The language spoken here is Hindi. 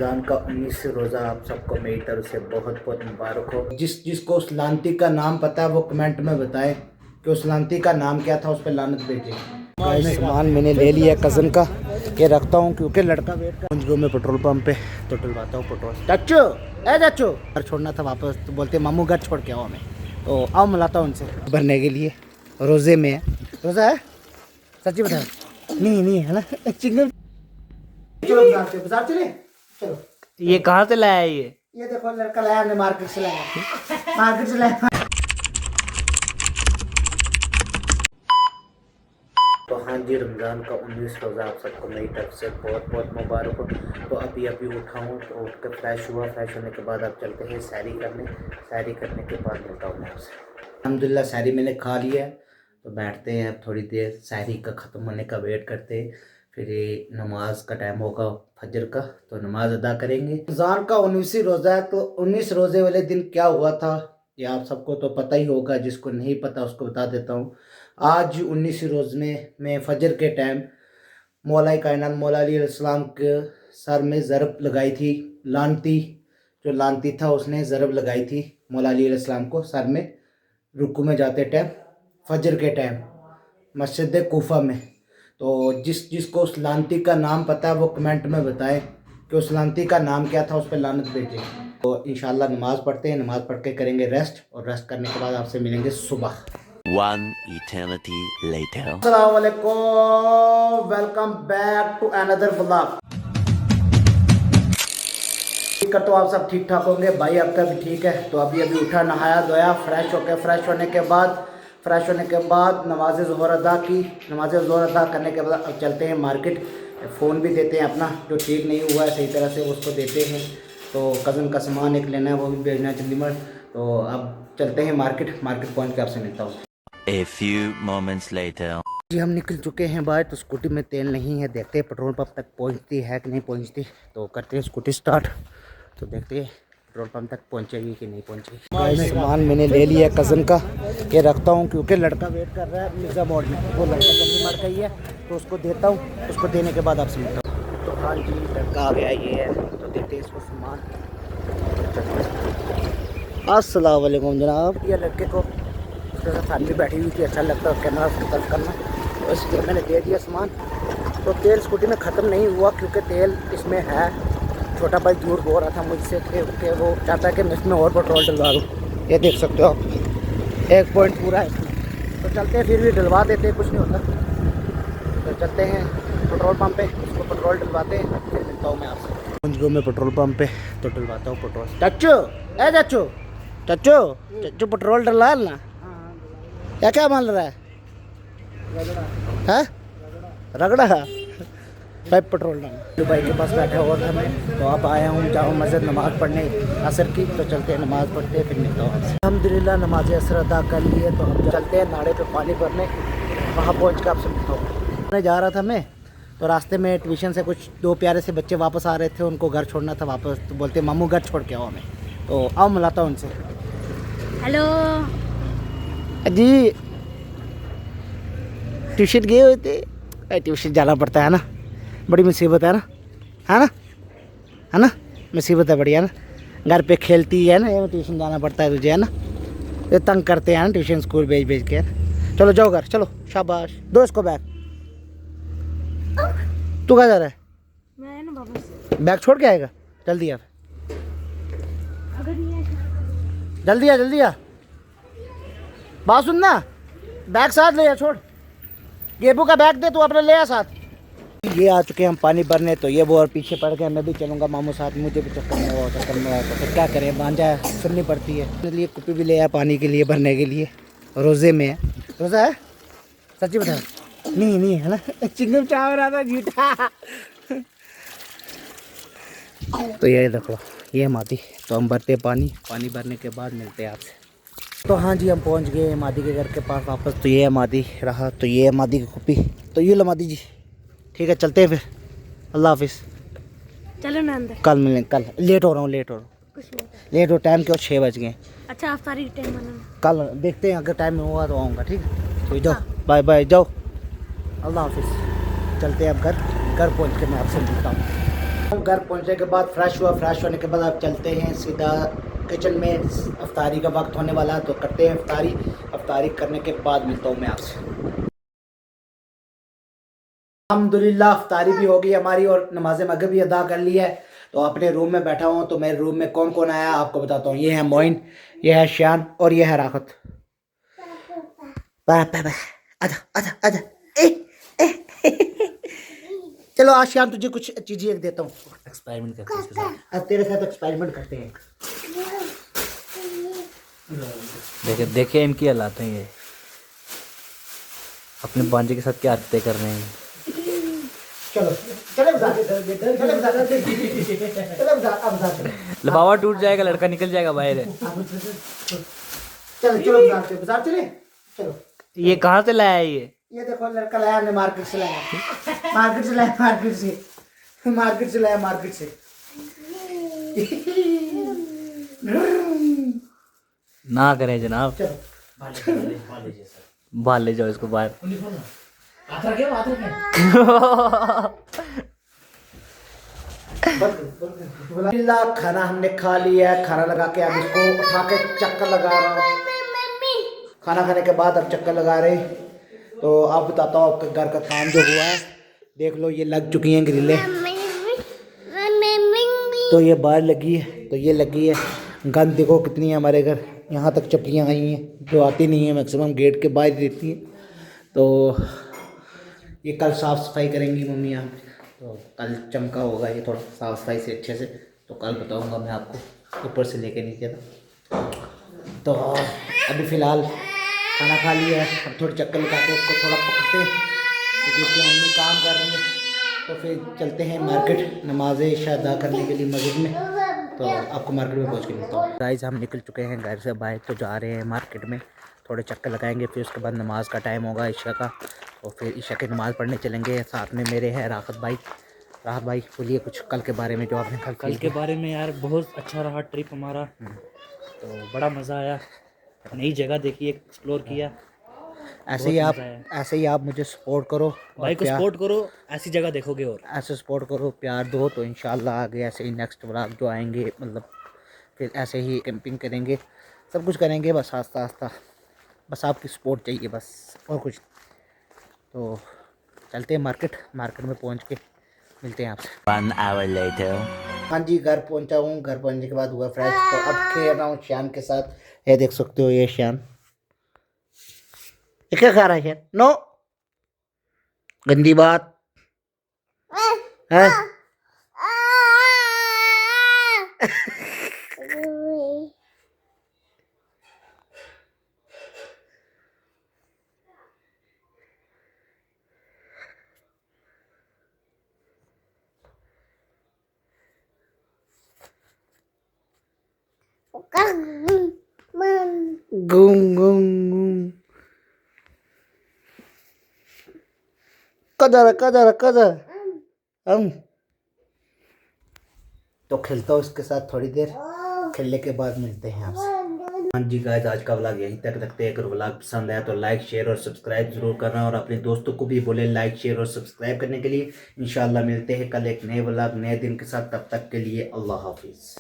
रमज़ान का 19 रोज़ा आप सबको मेरी तरफ से बहुत बहुत मुबारक हो। जिसको उस लानती का नाम पता है वो कमेंट में बताएं कि उस लानती का नाम क्या था, उस पर लानत भेजें। सामान मैंने ले लिया कज़न का, ये रखता हूँ क्योंकि लड़का वेट कर। पहुँच गया मैं पेट्रोल पंप पे, तो डलवाता हूँ पेट्रोल। चाचू चाचू घर छोड़ना था वापस, तो बोलते मामू घर छोड़ के आओ हमें, तो आओ मिलाता हूँ उनसे भरने के लिए। रोज़े में है, रोज़ा है सच्ची बता। नहीं है ना चिंगम। चलो बाजार चले चलो। ये कहाँ से लाया ये देखो लड़का लाया, हमने मार्केट से लाया, मार्केट से लाया। तो हाँ जी, रमज़ान का 19 रोज़ा आप सबको मेरी तरफ से बहुत बहुत मुबारक हो। तो अभी उठा हूँ, तो उठ कर फ्रेश हुआ, फ्रेश होने के बाद अब चलते हैं सैरी करने। सैरी करने के बाद मिलता हूँ मैं आपसे। अल्हम्दुलिल्लाह सैरी मैंने खा लिया है, तो बैठते हैं अब थोड़ी देर सैरी का ख़त्म होने का वेट करते हैं। फिर ये नमाज का टाइम होगा फजर का, तो नमाज अदा करेंगे। रमज़ान का 19 रोज़ा है, तो 19 रोज़े वाले दिन क्या हुआ था ये आप सबको तो पता ही होगा, जिसको नहीं पता उसको बता देता हूँ। आज 19 रोज़ में फजर के टाइम मौला कायनात मौला अली अलैहिस्सलाम के सर में ज़रब लगाई थी। लानती जो लानती था उसने ज़रब लगाई थी मौला अली अलैहिस्सलाम को सर में, रुकू में जाते टाइम फजर के टाइम मस्जिद कूफा में। तो जिसको उस लानती का नाम पता है वो कमेंट में बताएं कि उस लानती का नाम क्या था, उस पर लानत भेजें। तो इंशाल्लाह नमाज़ पढ़ते हैं, नमाज़ पढ़ के करेंगे रेस्ट, और रेस्ट करने के बाद आपसे मिलेंगे सुबह। One eternity later. अस्सलाम वालेकुम, welcome back to another vlog. तो आप सब ठीक ठाक होंगे, भाई आपका भी ठीक है। तो अभी उठा, नहाया धोया, फ्रेश हो गया। फ्रेश होने के बाद नमाज ज़ोहर अदा की। नमाज ज़ोहर अदा करने के बाद अब चलते हैं मार्केट। फ़ोन भी देते हैं अपना, जो ठीक नहीं हुआ है सही तरह से उसको देते हैं। तो कज़न का सामान एक लेना है, वो भी भेजना है चंडीगढ़। तो अब चलते हैं मार्केट पहुँच के आपसे मिलता हूँ। A few moments later. जी हम निकल चुके हैं बाहर। तो स्कूटी में तेल नहीं है, देखते हैं पेट्रोल पंप तक पहुंचती है कि नहीं पहुंचती। तो करते हैं स्कूटी स्टार्ट, तो देखते हैं पेट्रोल पंप तक पहुंचेगी कि नहीं पहुंचेगी। सामान मैंने ले लिया कज़न का, ये रखता हूं क्योंकि लड़का वेट कर रहा है मिर्ज़ा मोड़ में। वो लड़का जल्दी मर गई है, तो उसको देता हूँ, उसको देने के बाद आपसे मिलता हूँ। तो हाँ जी लड़का आ गया, ये है, तो देते हैं इसको सामान। अस्सलाम वालेकुम जनाब। ये लड़के को फैमिली बैठी हुई थी, अच्छा लगता है कैमरा फोकस करना, तो इसलिए मैंने दे दिया सामान। तो तेल स्कूटी में ख़त्म नहीं हुआ क्योंकि तेल इसमें है। छोटा भाई दूर बोल रहा था मुझसे कि वो चाहता है कि मैं इसमें और पेट्रोल डलवा दूँ। ये देख सकते हो आप, 1 पॉइंट पूरा है इसमें। तो चलते हैं, फिर भी डलवा देते हैं, कुछ नहीं होता। तो चलते हैं पेट्रोल पंप पे, उसको पेट्रोल डलवाते हैं, फिर मिलता हूँ मैं आपसे। पहुँच गया मैं पेट्रोल पंप पे, तो डलवाता हूँ पेट्रोल। चाचू चाचू पेट्रोल डलवा ना। क्या मान रहा है रगड़ा भाई पेट्रोल डाल। तो भाई के पास बैठा हुआ था मैं, तो अब आया हूँ जाऊँ मस्जिद नमाज़ पढ़ने असर की। तो चलते हैं नमाज़ पढ़ते हैं, फिर मिलता हूँ। अल्हम्दुलिल्लाह नमाज असर अदा कर लिए, तो हम चलते हैं नाड़े पे पानी भरने। वहाँ पहुँच के आपसे मिलता हूँ। मैं जा रहा था मैं, तो रास्ते में ट्यूशन से कुछ 2 प्यारे से बच्चे वापस आ रहे थे, उनको घर छोड़ना था वापस। तो बोलते मामू घर छोड़ के आओ हमें, तो आओ मिलाता हूँ उनसे। हेलो जी ट्यूशन गए हुए थे, ट्यूशन जाना पड़ता है ना, बड़ी मुसीबत है ना मुसीबत है बड़ी है ना। घर पे खेलती है ना, ये ट्यूशन जाना पड़ता है तुझे, है ना। ये तंग करते हैं ना ट्यूशन स्कूल भेज के, है ना। चलो जाओ घर, चलो शाबाश। दो इसको बैग। तू कहाँ जा रहा है? मैं ना वापस बैग छोड़ के आएगा, जल्दी आ, अगर नहीं आया जल्दी आ। बात सुन ना, बैग साथ ले आ, छोड़ गेबू का बैग दे, तू अपना ले आ साथ। ये आ चुके हैं हम पानी भरने, तो ये वो और पीछे पड़ गए। मैं भी चलूँगा मामू साथ, मुझे भी चक्कर में आया, तो फिर क्या करें, भांजा सुननी पड़ती है। मेरे लिए कुप्पी भी ले आया पानी के लिए भरने के लिए। रोज़े में है, रोज़ा है सच्ची बता। नहीं है ना चिंगम चाह रहा था झूठा। तो ये देखो ये मादी, तो हम भरते पानी भरने के बाद मिलते हैं आपसे। तो हाँ जी हम पहुंच गए मादी के घर के पास वापस। तो ये है मादी रहा, तो ये है मादी की कुप्पी। तो ये लो मादी जी, ठीक है चलते हैं फिर, अल्लाह हाफिज़। चलो ना अंदर, कल मिलेंगे। कल लेट हो रहा हूँ कुछ नहीं। लेट हो, टाइम के 6 बज गए। अच्छा आप तारीख टाइम बनाना। कल देखते हैं, अगर टाइम में होगा तो आऊँगा, ठीक है। तो जाओ बाय जाओ, अल्लाह हाफिज़। चलते हैं अब घर पहुँच के मैं आपसे मिलता हूँ। घर पहुंचने के बाद फ्रेश हुआ, फ्रेश होने के बाद आप चलते हैं सीधा किचन में। अफ्तारी का वक्त होने वाला है तो करते हैं अफ्तारी। अफ्तारी करने के बाद मिलता हूँ मैं आपसे। अल्हम्दुलिल्लाह अफ्तारी भी हो गई हमारी और नमाज मगरिब भी अदा कर ली है। तो अपने रूम में बैठा हूँ। तो मेरे रूम में कौन कौन आया आपको बताता हूँ। ये है मोइन, ये है शान और ये है राहत। आजा आजा आजा। चलो आज शाम तुझे कुछ चीजें देता हूँ, एक्सपेरिमेंट करते हैं इसके साथ। अब तेरे साथ एक्सपेरिमेंट करते हैं। देखिए देखिए इनकी हालात हैं, ये अपने बांजे के साथ क्या हरकतें कर रहे हैं। चलो चलो चलो लिफाफा टूट जाएगा, लड़का निकल जाएगा बाहर। चलो चलो बाजार चले। चलो ये कहाँ से लाया है ये देखो लड़का लाया हमने, मार्केट से लाया, मार्केट से लाया, मार्केट से, मार्केट से लाया, मार्केट से। ना करें जनाब, चलो बाहर ले जाओ इसको बाहर। खाना हमने खा लिया है। खाना लगा के अब इसको उठा के चक्कर लगा रहा हूँ। खाना खाने के बाद अब चक्कर लगा रहे। तो आप बताता हूँ आपके घर का काम जो हुआ है। देख लो ये लग चुकी हैं ग्रिलें। तो ये बाहर लगी है, तो ये लगी है। गंद देखो कितनी है हमारे घर, यहाँ तक चप्पलियाँ आई हैं जो आती नहीं है, मैक्सिमम गेट के बाहर रहती हैं। तो ये कल साफ़ सफाई करेंगी मम्मी यहाँ। तो कल चमका होगा ये थोड़ा साफ़ सफाई से अच्छे से। तो कल बताऊँगा मैं आपको ऊपर से लेके नीचे तक। तो अभी फ़िलहाल खाना खा लिया है। अब थोड़ी चक्कर लगाते उसको थोड़ा पकड़ते हैं क्योंकि उसकी मम्मी काम कर रही है। तो फिर चलते हैं मार्केट नमाज इशा अदा करने के लिए मस्जिद में। तो आपको मार्केट में पहुँच के मिलता हूँ। गाइस हम निकल चुके हैं घर से बाहर, तो जा रहे हैं मार्केट में, थोड़े चक्कर लगाएंगे। फिर उसके बाद नमाज का टाइम होगा इशा का, और फिर इशा की नमाज़ पढ़ने चलेंगे। साथ में मेरे हैं राहत भाई। राहत भाई बोलिए कुछ कल के बारे में जो आपने कल के बारे में यार बहुत अच्छा रहा ट्रिप हमारा। तो बड़ा मज़ा आया, नई जगह देखी, एक्सप्लोर किया। ऐसे ही आप मुझे सपोर्ट करो भाई को सपोर्ट करो, ऐसी जगह देखोगे और ऐसे सपोर्ट करो, प्यार दो। तो इंशाल्लाह आगे ऐसे ही नेक्स्ट व्लॉग जो आएंगे, मतलब फिर ऐसे ही कैंपिंग करेंगे, सब कुछ करेंगे। बस आस्ता आस्ता, बस आपकी सपोर्ट चाहिए बस, और कुछ। तो चलते हैं मार्केट में पहुंच के मिलते हैं आपसे। 1 hour later. हाँ जी घर पहुंचा हूँ। घर पहुंचने के बाद हुआ फ्रेश। तो अब खेल रहा हूँ शान के साथ। ये देख सकते हो, ये शान ये क्या खा रहा है शान? नो, गंदी बात है। घूम घूम घूम कदर हम। तो खेलता हूँ इसके साथ थोड़ी देर, खेलने के बाद मिलते हैं आपसे। हाँ जी गाइस आज का व्लॉग यहीं तक रखते हैं। अगर व्लॉग पसंद आया तो लाइक शेयर और सब्सक्राइब जरूर करना, और अपने दोस्तों को भी बोले लाइक शेयर और सब्सक्राइब करने के लिए। इंशाल्लाह मिलते हैं कल एक नए व्लॉग नए दिन के साथ। तब तक के लिए अल्लाह हाफिज़।